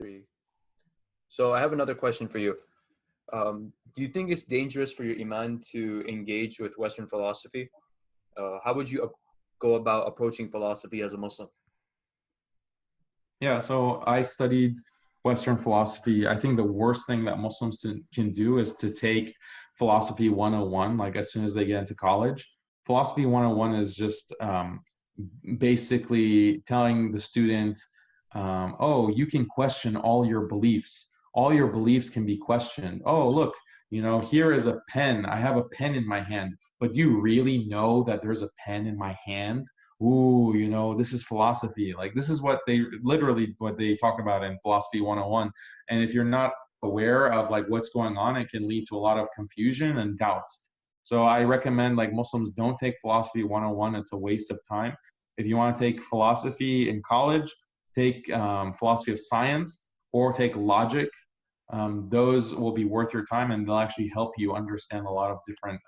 Three. So I have another question for you. Do you think it's dangerous for your iman to engage with Western philosophy? How would you go about approaching philosophy as a Muslim? Yeah, so I studied Western philosophy. I think the worst thing that Muslims can do is to take philosophy 101, like as soon as they get into college. Philosophy 101 is just basically telling the student, oh, you can question all your beliefs. All your beliefs can be questioned. Oh, look, here is a pen. I have a pen in my hand, but do you really know that there's a pen in my hand? Ooh, this is philosophy. Like this is what they talk about in philosophy 101. And if you're not aware of like what's going on, it can lead to a lot of confusion and doubts. So I recommend like Muslims don't take philosophy 101. It's a waste of time. If you want to take philosophy in college, take philosophy of science or take logic. Those will be worth your time and they'll actually help you understand a lot of different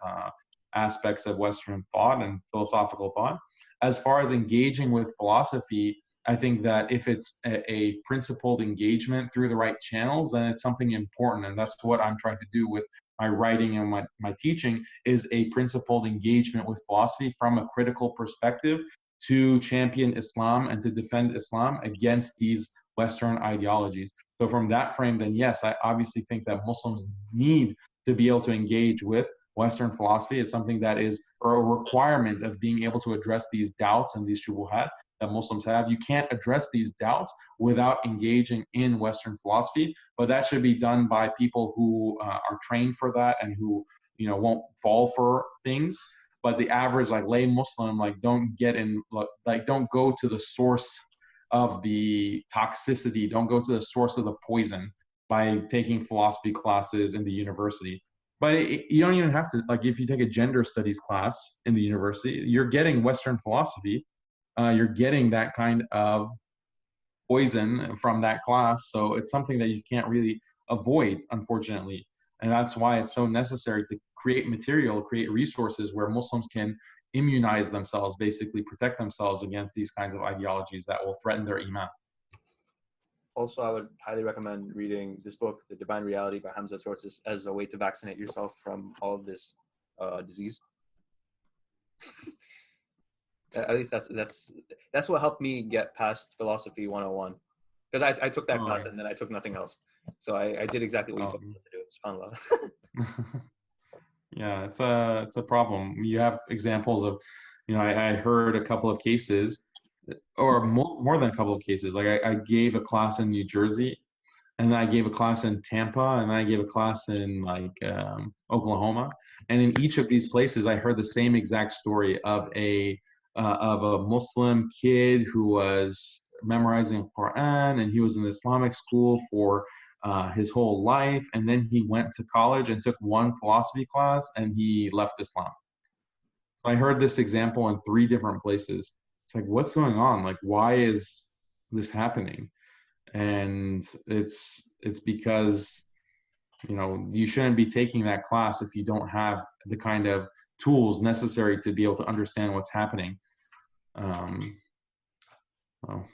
aspects of Western thought and philosophical thought. As far as engaging with philosophy, I think that if it's a principled engagement through the right channels, then it's something important. And that's what I'm trying to do with my writing and my teaching is a principled engagement with philosophy from a critical perspective to champion Islam and to defend Islam against these Western ideologies. So from that frame, then yes, I obviously think that Muslims need to be able to engage with Western philosophy. It's something that is a requirement of being able to address these doubts and these shubuhat that Muslims have. You can't address these doubts without engaging in Western philosophy, but that should be done by people who are trained for that and who won't fall for things. But the average like lay Muslim don't go to the source of the toxicity, don't go to the source of the poison by taking philosophy classes in the university. But you don't even have to, like if you take a gender studies class in the university, you're getting Western philosophy. You're getting that kind of poison from that class. So it's something that you can't really avoid, unfortunately. And that's why it's so necessary to create material, create resources where Muslims can immunize themselves, basically protect themselves against these kinds of ideologies that will threaten their iman. Also, I would highly recommend reading this book, The Divine Reality by Hamza Tzortzis, as a way to vaccinate yourself from all of this disease. At least that's what helped me get past philosophy 101. Because I took that class and then I took nothing else. So I did exactly what you told me to do. SubhanAllah. Yeah, it's a problem. You have examples of, I heard a couple of cases, or more than a couple of cases. Like I gave a class in New Jersey, and then I gave a class in Tampa, and then I gave a class in Oklahoma. And in each of these places, I heard the same exact story of a Muslim kid who was memorizing the Quran, and he was in Islamic school for his whole life, and then he went to college and took one philosophy class, and he left Islam. So I heard this example in 3 different places. It's like, what's going on? Like, why is this happening? And it's because you shouldn't be taking that class if you don't have the kind of tools necessary to be able to understand what's happening. Well,